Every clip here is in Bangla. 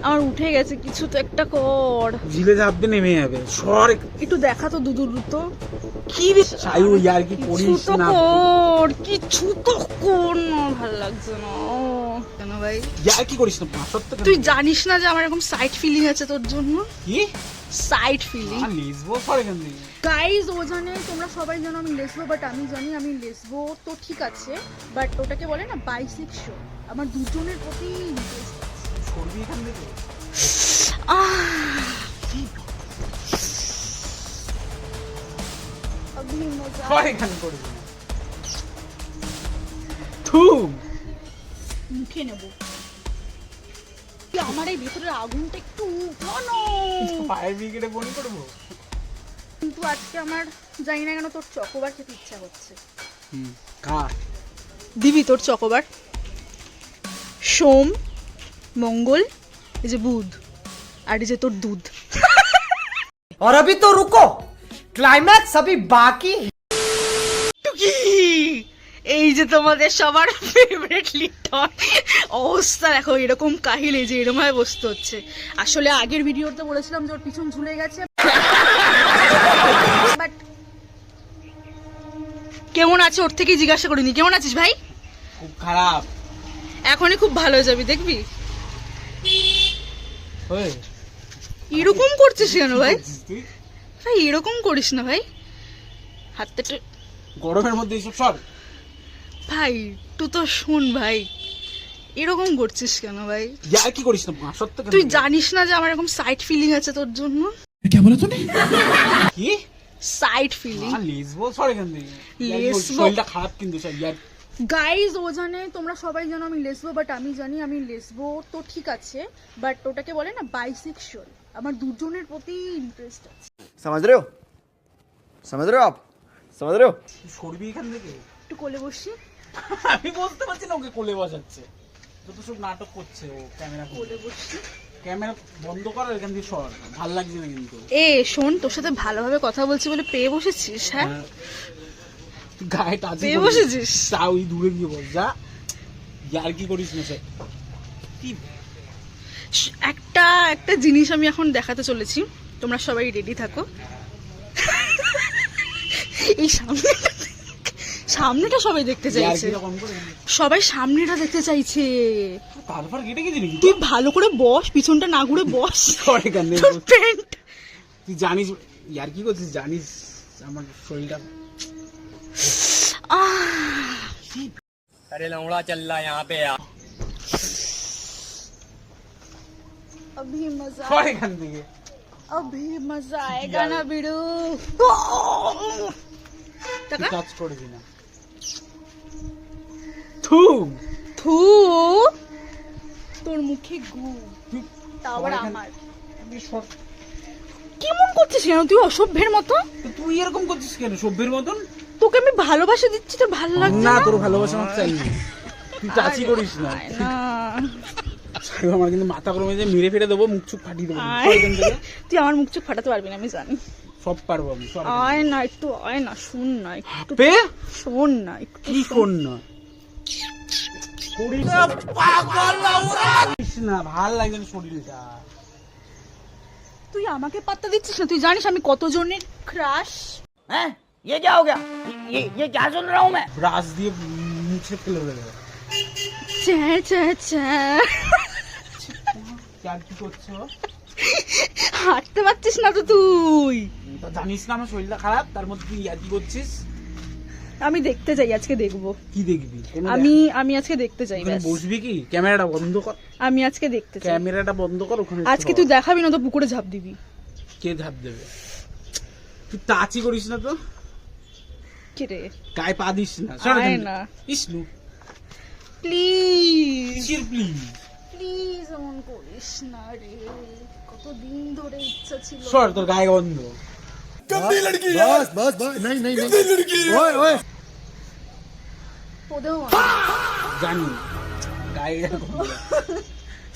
আমার উঠে গেছে, কিছু তো একটা কর। ঝিলে ঝাপতে নেমে যাবে, সর একটু দেখা তো দুদুর তো কি আয়ু ইয়ার কি করিস না, কর, কিছু তো কর না, ভালো লাগছে না কেন ভাই? ইয়ার কি করিস না, সত্য তুই জানিস না যে আমার এরকম সাইড ফিলিং আছে তোর জন্য? কি সাইড ফিলিং? লিসবো সর এখান থেকে। গাইজ ও জানে, তোমরা সবাই জানো আমি লেসবো, বাট আমি জানি আমি লেসবো তো ঠিক আছে, বাট ওটাকে বলে না বাইসেক্সুয়াল। আমার দুজনের প্রতি ইন্টারেস্ট আছে। সরবি এখান থেকে। अभी मजा সর এখান করবি না। থুম মুখে নেব। আমার এই ভেতরের আগুনটা একটু ঘন, ফায়ার ব্রিগেডে ফোন করবো। কিন্তু আজকে আমার জানি না কেন তোর চকোবার খেতে ইচ্ছা করছে। খা। দিবি তোর চকোবার? সোম, মঙ্গল, এই যে বুধ, আর এই যে তোর দুধ। और अभी तो रुको, क्लाइमैक्स अभी बाकी। এই যে তোমাদের সবার ফেভারিট লিটন, অবস্থা দেখো এরকম কাহিলে যে এরকম ভাবে বসতে হচ্ছে। আসলে আগের ভিডিওতে বলেছিলাম যে ওর পিছন ঝুলে গেছে, বাট কেমন আছে ওর থেকেই জিজ্ঞাসা করিনি। কেমন আছিস ভাই? খুব খারাপ। এখনই খুব ভালো হয়ে যাবি, দেখবি। ওই এরকম করছিস কেন ভাই? তুই ভাই এরকম করিস না ভাই, হাতটা একটু, গরমের মধ্যে এইসব সর। ভাই তুই তো শোন ভাই, এরকম করছিস কেন ভাই? ইয়ার কি করিস না, সত্য তুই জানিস না যে আমার এরকম সাইড ফিলিং আছে তোর জন্য? কি বলে তুমি? কি সাইড ফিলিং? লিসবো সর এখান থেকে। লেসবো? শরীরটা খারাপ কিন্তু স্যার ইয়ার। গাইজ ও জানে, তোমরা সবাই জানো আমি লেসবো, বাট আমি জানি আমি লেসবো তো ঠিক আছে, বাট ওটাকে বলে না বাইসেক্সুয়াল। আমার দুজনের প্রতি ইন্টারেস্ট আছে। समझ रहे हो, समझ रहे हो आप, समझ रहे हो? সরবি এখান থেকে। একটু কোলে বসি। আমি বলতে পারছি না ওকে কোলে বসাচ্ছে, যত সব নাটক করছে ও। ক্যামেরা কোলে বসি। ক্যামেরা বন্ধ কর, এখান থেকে সর, ভাল লাগছে না কিন্তু। এ শোন, তোর সাথে ভালোভাবে কথা বলছি বলে পেয়ে বসেছিস? হ্যাঁ, গায়ে টাচ পেয়ে বসেছিস? তা ওই দূরে গিয়ে বল যা। ইয়ার কি করিস না স্যার। কি একটা একটা জিনিস আমি এখন দেখাতে চলেছি, তোমরা সবাই রেডি থাকো। এই সামনেটা সবাই দেখতে ইয়ার চাইছে, কি কম করে সবাই সামনেটা দেখতে চাইছে। তারপর কেটে গেছিলি? তুই ভালো করে বস, পিছনটা না ঘুরে বস। সর এখান থেকে। তোর প্যান্ট। তুই জানিস ইয়ার কি করছিস, জানিস আমার শরীরটা। अरे लौड़ा चल रहा है यहाँ पे यार। अभी मजा সর এখান থেকে। अभी मजा आएगा ना बिड़ू। তুই টাচ করবি না। থুম থু, তোর মুখে গু, তুই তা আবার সর এখান- আমার। তুই সর। কেমন করছিস কেন তুই অসভ্যের মতো? তো তুই এরকম করছিস কেন সভ্যের মতন? তোকে আমি ভালোবাসা দিচ্ছি, তোর ভালো লাগছে না, না? তোর ভালোবাসা আমার চাই না। তুই টাচই করিস না। আয় না। সাহেব, আমার কিন্তু মাথা গরমে যে মেরে ফেলে দেবো, মুখ চুখ ফাটিয়ে দেবো। আয়। সর এখান থেকে। তুই আমার মুখ চোখ ফাটাতে পারবি না, আমি জানি। সব পারবো আমি। সর এখান আয় না, একটু আয় না, শোন না একটু, থেকে। পে শোন না একটু, কি শোন। কোন না করিস না, পাগল করিস না, ভাল লাগছে না শরীরটা। তুই আমাকে পাত্তা দিচ্ছিস না? তুই জানিস আমি কতজনের ক্রাশ। हैं? ये क्या हो गया? ये क्या सुन रहा हूँ मैं? ব্রাশ দিয়ে মুছে ফেলে দেবে। চ্যা চ্যা চ্যা। আর কি করছো? হাঁটতে পারছিস না তো তুই? তা জানিস না আমার শরীরটা খারাপ, তার মধ্যে তুই আর কি করছিস? আমি দেখতে চাই, আজকে দেখবো। কি দেখবি? আমি আজকে দেখতে চাই, ওখানে ব্যাস। বসবি কি? ক্যামেরাটা বন্ধ কর। আমি আজকে দেখতে চাই। ক্যামেরাটা বন্ধ কর। ওখানে আজকে তুই দেখাবি না তো পুকুরে ঝাঁপ দিবি। কে ধাপ দেবে? তুই টাচই করিস না তো, কে রে? গায়ে পা দিস না। আয় না ইসনু প্লিজ, প্লিজ প্লিজ এমন করিস না রে, কতদিন ধরে ইচ্ছা ছিল। সর, তোর গায়ে গন্ধ। बस बस बस नहीं नहीं नहीं ओए ओए তোদেও জানি গায়ে গন্ধ।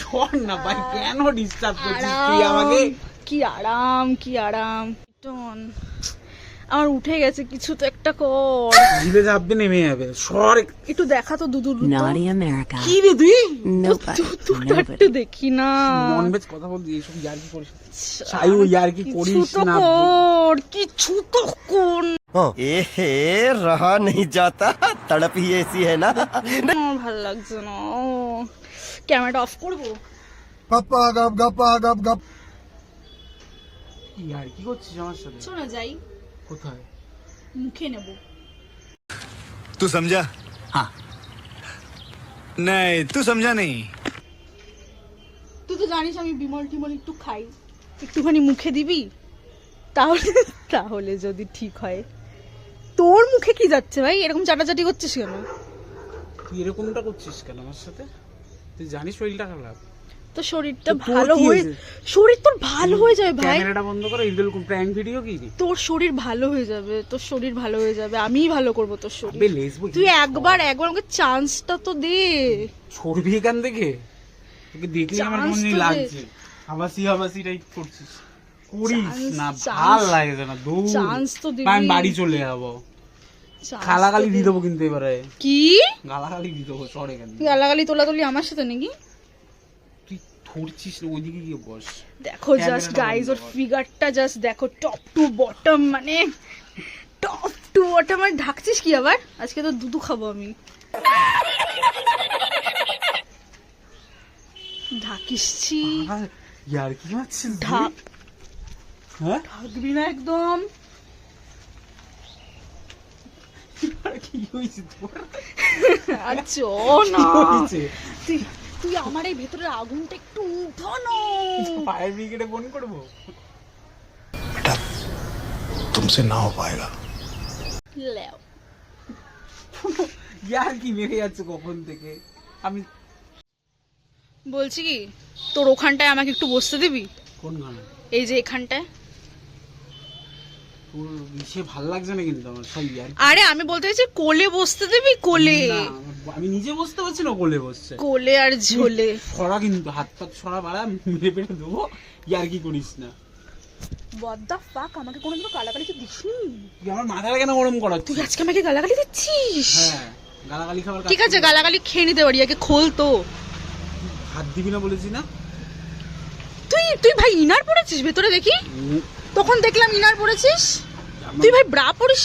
সর না ভাই, কেন ডিস্টার্ব করছিস তুই আরাম, আমাকে? কি আরাম, কি আরাম। টন, আমার উঠে গেছে, কিছু তো একটা কর। জিভে চাপবে নেমে যাবে, সর। একটু দেখা তো দুদুর Naughty America. কি রে তুই Nobody. দুধটা Nobody. একটু দেখি না। ননভেজ কথা বলবি, এইসব ইয়ার্কি করিস না। সায়ু ইয়ার্কি কিছু করিস তো না। কর, কিছু তো কর। एहे रहा नहीं जाता तड़प ही ऐसी है ना আমার ভালো লাগছে না। ক্যামেরাটা অফ করবো? गप्पा गप गप्पा गप गप ইয়ার্কি করছিস আমার সাথে? শোনা যাই, কোথায়? মুখে নেব। तू समझा? हाँ नहीं तू समझा नहीं। তুই তো জানিস আমি বিমল টিমল একটু খাই, একটুখানি মুখে দিবি, তাহলে তাহলে যদি ঠিক হয়। তোর মুখে কি যাচ্ছে ভাই, এরকম চাটাচাটি করছিস কেন? তুই এরকমটা করছিস কেন আমার সাথে? তুই জানিস শরীরটা খারাপ। তো শরীরটা তো তোর ভালো কি হয়ে, হয়েছে? শরীর তোর ভালো হয়ে যাবে ভাই। ক্যামেরাটা বন্ধ করো, এরকম প্র্যাঙ্ক ভিডিও কি? তোর শরীর ভালো হয়ে যাবে, তোর শরীর ভালো হয়ে যাবে, আমিই ভালো করব তোর আবে শরীর। লেসবো। তুই একবার আমাকে চান্সটা তো দে। ছড়বি এখান থেকে, তোকে দেখলে আমার Chance কেমন তো দে। লাগছে। হাবাসি হাবাসি টাইপ করছিস, করিস Chance, না, chance, ভাল লাগে না। দূর chance তো দিবি। আমি বাড়ি চলে যাবো। Chance গালাগালি তো দিয়ে দে। দেবো কিন্তু এবারে, কি গালাগালি দিয়ে দেবো। সরে কেন গালাগালি তোলাতুলি আমার সাথে নাকি? তুই ধরছিস না, ওইদিকে গিয়ে বস। দেখো ক্যামেরাটা জাস্ট গাইজ, ওর বন্ধ কর। ফিগারটা জাস্ট দেখো, টপ টু বটম, মানে টপ টু বটম। মানে ঢাকছিস কি আবার? আজকে তো দুধু খাবো আমি। ঢাকিসছি, ইয়ার কি মারছিস? ঢাক হ্যাঁ ঢাকবি না একদম। কি হয়েছে তোর? আর চ কি না, হয়েছে? তুই তুই আমার এই ভেতরের আগুনটা একটু উঠানো। ফায়ার ব্রিগেডে ফোন করবো? तुमसे ना हो पाएगा লেও। ইয়ার কি মেরে যাচ্ছে কখন থেকে? আমি বলছি কি, তোর ওখানটায় আমাকে একটু বসতে দিবি? কোন গান? এই যে এখানটায়। তোর ইসে ভাল লাগছে না কিন্তু আমার সব ইয়ার। আরে আমি বলতে চাইছি কোলে বসতে দিবি, কোলে। না, আমি নিজে বসতে পারছি না, কোলে বসছে। কোলে আর ঝোলে। সরা কিন্তু, হাত পাত সরা, বাড়া মেরে পেটে দেবো। ইয়ার কি করিস না What the fuck, আমাকে কোনোদিনও গালাগালি তো দিসনি তুই। আমার মাথাটা কেন গরম করাচ্ছিস? তুই, আজকে আমাকে গালাগালি দিচ্ছিস? হ্যাঁ, গালাগালি খাবার ঠিক আছে, গালাগালি খেয়ে নিতে পারি, আগে খোল তো। হাত দিবি না বলেছি না? তুই তুই ভাই ইনার পরেছিস ভেতরে দেখি? তখন দেখলাম ইনার পরেছিস। তুই ভাই ব্রা পরিস?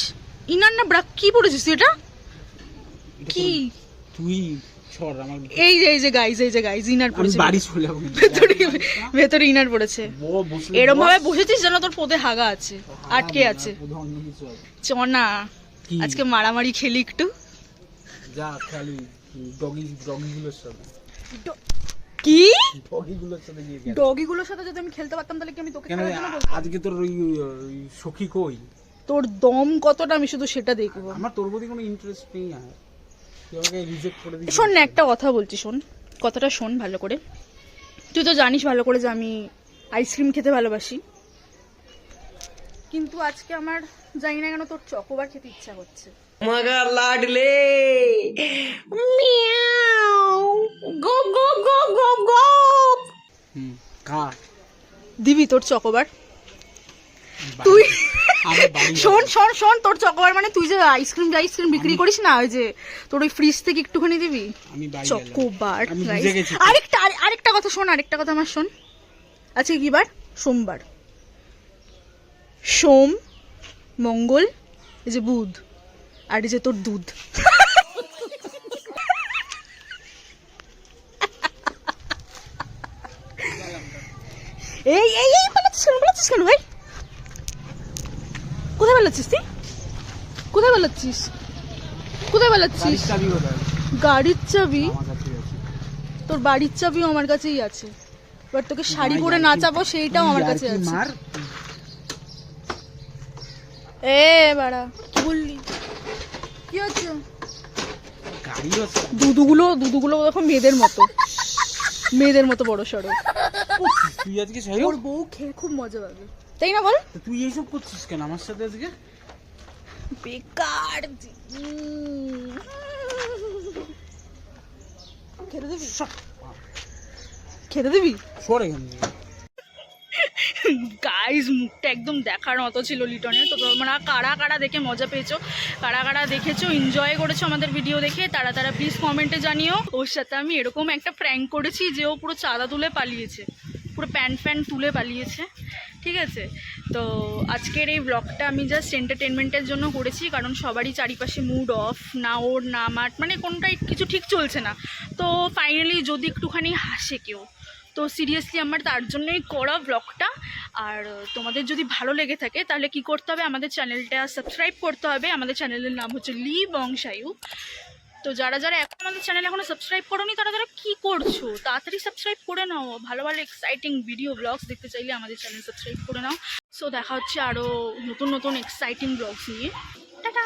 ইনার না ব্রা কি পরেছিস তুই? এটা কি? তুই ছড় আমার। এই যে গাইজ ইনার আমি পরেছে বাড়ি চলে যাবো কিন্তু। ভেতরে ইনার পরেছে। বসলে এরকম বস। ভাবে বসেছিস যেন তোর পোদে হাগা আছে, আটকে আছে। বোধহয় অন্য কিছু আছে। চনা কি? আজকে মারামারি খেলি একটু। যা খেলি ডগিগুলোর সাথে। কি ডগিগুলোর সাথে গিয়ে খেল। ডগিগুলোর সাথে যদি আমি খেলতে পারতাম তাহলে কি আমি তোকে কেন খেলার জন্য বলতাম? আজকে তোর ওই সখী কই? তোর দম কতটা আমি শুধু সেটা দেখবো। আমার তোর প্রতি কোনো ইন্টারেস্ট নেই। আর তুই আমাকে রিজেক্ট করে দিবি। শোন না, একটা কথা বলছি, শোন কথাটা, শোন ভালো করে। তুই তো জানিস ভালো করে যে আমি আইসক্রিম খেতে ভালোবাসি, কিন্তু আজকে আমার জানি না কেন তোর চকোবার খেতে ইচ্ছা করছে। मगर लाडले গো গো গো গো গো। খা। দিবি তোর চকোবার? তুই আমার বাড়ি শোন শোন শোন, তোর চকোবার মানে তুই যে আইসক্রিম বিক্রি করিস না, ওই যে তোর ওই ফ্রিজ থেকে একটুখানি দিবি আমি বাড়ি চকোবার। আমি guys। বুঝে গেছি। আরেকটা কথা শোন, আরেকটা কথা আমার শোন। আজকে কি বার? সোমবার। সোম, মঙ্গল, এই যে বুধ, আর এই যে তোর দুধ। এই এই এই পালাচ্ছিস কেন ভাই? কোথায় পালাচ্ছিস তুই? কোথায় পালাচ্ছিস? কোথায় পালাচ্ছিস? গাড়ির চাবি কোথায়? গাড়ির চাবি? আমার কাছে আছে। তোর বাড়ির চাবিও আমার কাছেই আছে, এবার তোকে শাড়ি পরে ইয়ার্কি- নাচাবো সেইটাও আমার কাছে ইয়ার্কি আছে। মার। এ বাড়া কি বললি? কি হচ্ছে? গাড়ি আছে। দুধুগুলো দেখো মেয়েদের মতো বড় সড়ো। তুই আজকে সায়ু? ওর বউ খেয়ে খুব মজা পাবে, তাই না বল? তো তুই এইসব করছিস কেন আমার সাথে আজকে? বেকার। খেতে দিবি? সরে এখান থেকে। গাই গাইজ মুখটা একদম দেখার মতো ছিল লিটনের। তো তোমরা কারা কারা দেখে মজা পেয়েছো, কারা কারা দেখেছো, এনজয় করেছো আমাদের ভিডিও দেখে, তারা তারা প্লিজ কমেন্টে জানিও। ওর সাথে আমি এরকম একটা প্র্যাঙ্ক করেছি যে ও পুরো চাঁদা তুলে পালিয়েছে, পুরো প্যান্ট তুলে পালিয়েছে, ঠিক আছে। তো আজকের এই ব্লগটা আমি জাস্ট এন্টারটেনমেন্টের জন্য করেছি, কারণ সবারই চারিপাশে মুড অফ, না ওর না আমার, মানে কোনটাই কিছু ঠিক চলছে না। তো ফাইনালি যদি একটুখানি হাসে কেউ, তো সিরিয়াসলি আমার তার জন্যই করা ব্লগটা। আর তোমাদের যদি ভালো লেগে থাকে তাহলে কি করতে হবে, আমাদের চ্যানেলটা সাবস্ক্রাইব করতে হবে। আমাদের চ্যানেলের নাম হচ্ছে লি বংশায়ু। তো যারা যারা এখন আমাদের চ্যানেল এখনো সাবস্ক্রাইব করোনি তারা তারা কী করছো, তাড়াতাড়ি সাবস্ক্রাইব করে নাও। ভালো ভালো এক্সাইটিং ভিডিও ব্লগস দেখতে চাইলে আমাদের চ্যানেল সাবস্ক্রাইব করে নাও। সো দেখা হচ্ছে আরও নতুন নতুন এক্সাইটিং ব্লগস নিয়ে। টাটা।